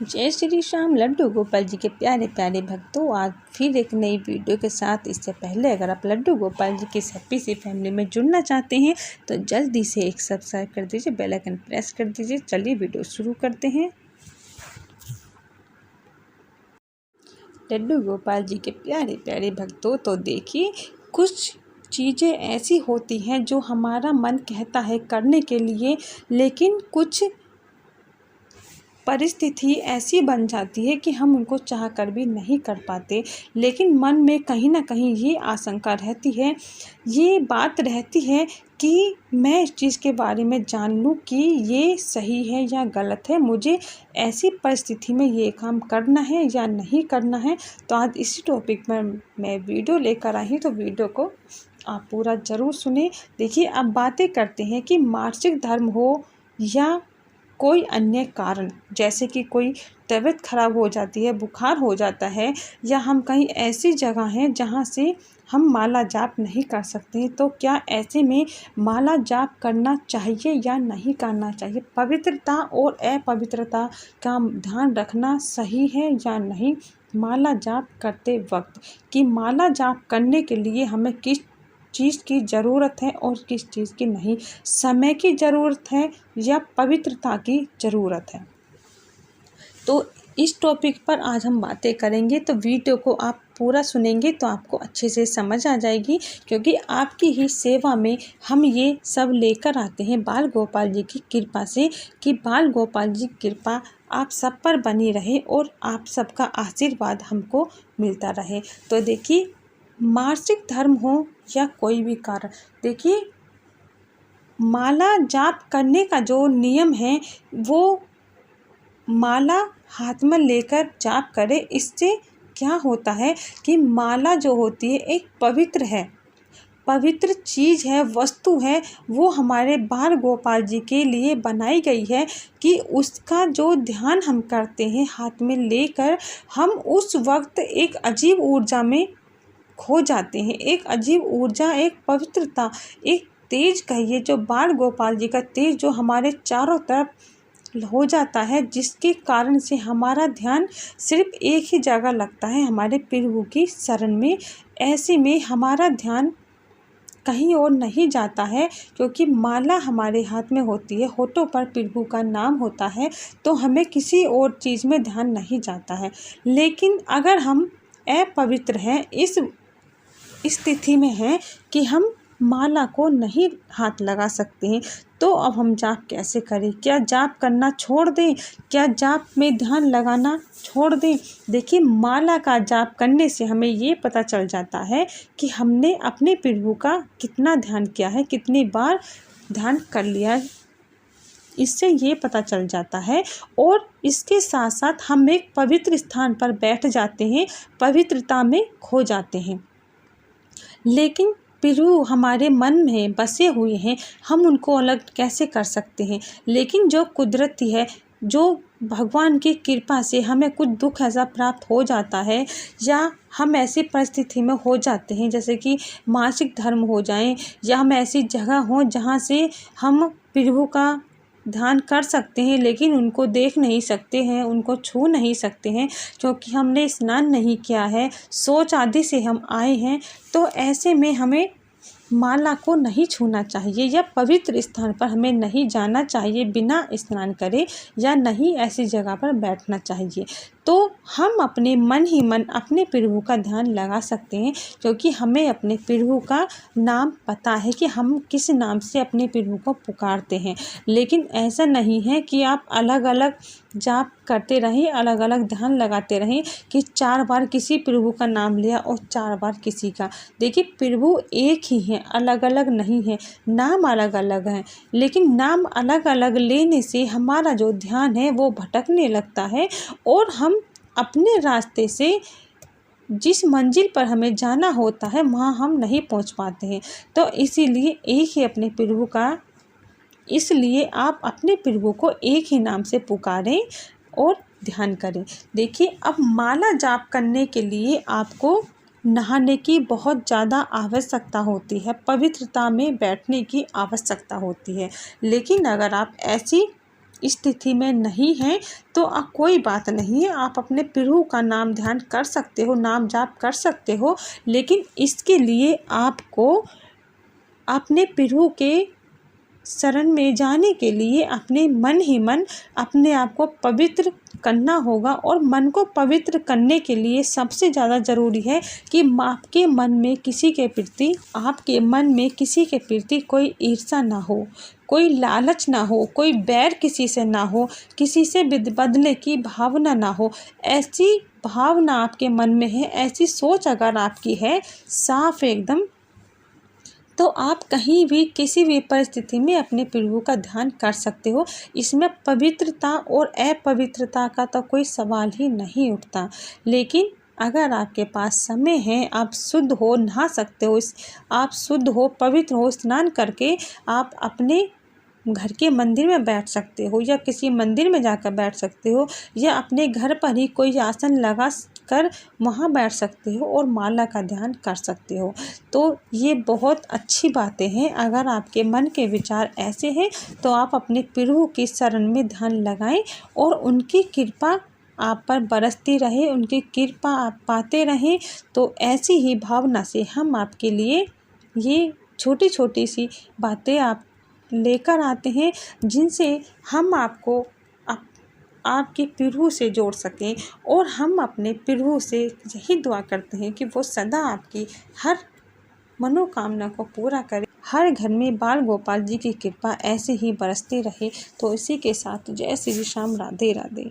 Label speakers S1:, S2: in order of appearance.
S1: जय श्री श्याम। लड्डू गोपाल जी के प्यारे प्यारे भक्तों, आज फिर एक नई वीडियो के साथ। इससे पहले अगर आप लड्डू गोपाल जी की हैप्पी सी फैमिली में जुड़ना चाहते हैं तो जल्दी से एक सब्सक्राइब कर दीजिए, बेल आइकन प्रेस कर दीजिए। चलिए वीडियो शुरू करते हैं। लड्डू गोपाल जी के प्यारे प्यारे भक्तों, तो देखिए कुछ चीज़ें ऐसी होती हैं जो हमारा मन कहता है करने के लिए, लेकिन कुछ परिस्थिति ऐसी बन जाती है कि हम उनको चाह कर भी नहीं कर पाते। लेकिन मन में कहीं ना कहीं ये आशंका रहती है, ये बात रहती है कि मैं इस चीज़ के बारे में जान लूँ कि ये सही है या गलत है, मुझे ऐसी परिस्थिति में ये काम करना है या नहीं करना है। तो आज इसी टॉपिक पर मैं वीडियो लेकर आई हूँ, तो वीडियो को आप पूरा ज़रूर सुने। देखिए, अब बातें करते हैं कि मानसिक धर्म हो या कोई अन्य कारण, जैसे कि कोई तबीयत खराब हो जाती है, बुखार हो जाता है, या हम कहीं ऐसी जगह हैं जहाँ से हम माला जाप नहीं कर सकते, तो क्या ऐसे में माला जाप करना चाहिए या नहीं करना चाहिए? पवित्रता और अपवित्रता का ध्यान रखना सही है या नहीं माला जाप करते वक्त? कि माला जाप करने के लिए हमें किस चीज़ की ज़रूरत है और किस चीज़ की नहीं, समय की ज़रूरत है या पवित्रता की ज़रूरत है। तो इस टॉपिक पर आज हम बातें करेंगे, तो वीडियो को आप पूरा सुनेंगे तो आपको अच्छे से समझ आ जाएगी, क्योंकि आपकी ही सेवा में हम ये सब लेकर आते हैं बाल गोपाल जी की कृपा से। कि बाल गोपाल जी की कृपा आप सब पर बनी रहे और आप सबका आशीर्वाद हमको मिलता रहे। तो देखिए, मासिक धर्म हो या कोई भी कारण, देखिए माला जाप करने का जो नियम है वो माला हाथ में लेकर जाप करे। इससे क्या होता है कि माला जो होती है एक पवित्र है, पवित्र चीज़ है, वस्तु है, वो हमारे बाल गोपाल जी के लिए बनाई गई है कि उसका जो ध्यान हम करते हैं हाथ में लेकर, हम उस वक्त एक अजीब ऊर्जा में खो जाते हैं। एक अजीब ऊर्जा, एक पवित्रता, एक तेज कहिए, जो बाल गोपाल जी का तेज जो हमारे चारों तरफ हो जाता है, जिसके कारण से हमारा ध्यान सिर्फ एक ही जगह लगता है, हमारे प्रभु की शरण में। ऐसे में हमारा ध्यान कहीं और नहीं जाता है, क्योंकि माला हमारे हाथ में होती है, होठों पर प्रभु का नाम होता है, तो हमें किसी और चीज़ में ध्यान नहीं जाता है। लेकिन अगर हम अपवित्र हैं, इस स्थिति में हैं कि हम माला को नहीं हाथ लगा सकते हैं, तो अब हम जाप कैसे करें? क्या जाप करना छोड़ दें? क्या जाप में ध्यान लगाना छोड़ दें? देखिए, माला का जाप करने से हमें ये पता चल जाता है कि हमने अपने प्रभु का कितना ध्यान किया है, कितनी बार ध्यान कर लिया है, इससे ये पता चल जाता है। और इसके साथ साथ हम एक पवित्र स्थान पर बैठ जाते हैं, पवित्रता में खो जाते हैं। लेकिन प्रभु हमारे मन में बसे हुए हैं, हम उनको अलग कैसे कर सकते हैं? लेकिन जो कुदरती है, जो भगवान की कृपा से हमें कुछ दुख ऐसा प्राप्त हो जाता है, या हम ऐसी परिस्थिति में हो जाते हैं जैसे कि मासिक धर्म हो जाएं, या हम ऐसी जगह हों जहाँ से हम प्रभु का ध्यान कर सकते हैं लेकिन उनको देख नहीं सकते हैं, उनको छू नहीं सकते हैं, क्योंकि हमने स्नान नहीं किया है, शौच आदि से हम आए हैं। तो ऐसे में हमें माला को नहीं छूना चाहिए, या पवित्र स्थान पर हमें नहीं जाना चाहिए बिना स्नान करे, या नहीं ऐसी जगह पर बैठना चाहिए। तो हम अपने मन ही मन अपने प्रभु का ध्यान लगा सकते हैं, क्योंकि हमें अपने प्रभु का नाम पता है कि हम किस नाम से अपने प्रभु को पुकारते हैं। लेकिन ऐसा नहीं है कि आप अलग अलग जाप करते रहें, अलग अलग ध्यान लगाते रहें कि 4 बार किसी प्रभु का नाम लिया और 4 बार किसी का। देखिए, प्रभु एक ही हैं, अलग अलग नहीं है, नाम अलग अलग हैं, लेकिन नाम अलग अलग लेने से हमारा जो ध्यान है वो भटकने लगता है, और हम अपने रास्ते से जिस मंजिल पर हमें जाना होता है वहाँ हम नहीं पहुँच पाते हैं। तो इसीलिए एक ही अपने प्रभु का, इसलिए आप अपने प्रभु को एक ही नाम से पुकारें और ध्यान करें। देखिए, अब माला जाप करने के लिए आपको नहाने की बहुत ज़्यादा आवश्यकता होती है, पवित्रता में बैठने की आवश्यकता होती है। लेकिन अगर आप ऐसी स्थिति में नहीं हैं तो कोई बात नहीं है, आप अपने प्रभु का नाम ध्यान कर सकते हो, नाम जाप कर सकते हो। लेकिन इसके लिए आपको अपने प्रभु के शरण में जाने के लिए अपने मन ही मन अपने आप को पवित्र करना होगा। और मन को पवित्र करने के लिए सबसे ज़्यादा ज़रूरी है कि आपके मन में किसी के प्रति कोई ईर्ष्या ना हो, कोई लालच ना हो, कोई बैर किसी से ना हो, किसी से बदले की भावना ना हो। ऐसी भावना आपके मन में है, ऐसी सोच अगर आपकी है साफ एकदम, तो आप कहीं भी किसी भी परिस्थिति में अपने प्रभु का ध्यान कर सकते हो। इसमें पवित्रता और अपवित्रता का तो कोई सवाल ही नहीं उठता। लेकिन अगर आपके पास समय है, आप शुद्ध हो, नहा सकते हो, आप शुद्ध हो, पवित्र हो, स्नान करके आप अपने घर के मंदिर में बैठ सकते हो या किसी मंदिर में जाकर बैठ सकते हो या अपने घर पर ही कोई आसन लगा कर वहाँ बैठ सकते हो और माला का ध्यान कर सकते हो। तो ये बहुत अच्छी बातें हैं। अगर आपके मन के विचार ऐसे हैं तो आप अपने प्रभु की शरण में ध्यान लगाएं और उनकी कृपा आप पर बरसती रहे, उनकी कृपा आप पाते रहें। तो ऐसी ही भावना से हम आपके लिए ये छोटी छोटी सी बातें आप लेकर आते हैं जिनसे हम आपको आपके प्रभु से जोड़ सकें। और हम अपने प्रभु से यही दुआ करते हैं कि वो सदा आपकी हर मनोकामना को पूरा करे, हर घर में बाल गोपाल जी की कृपा ऐसे ही बरसती रहे। तो इसी के साथ जय श्री श्याम, राधे राधे।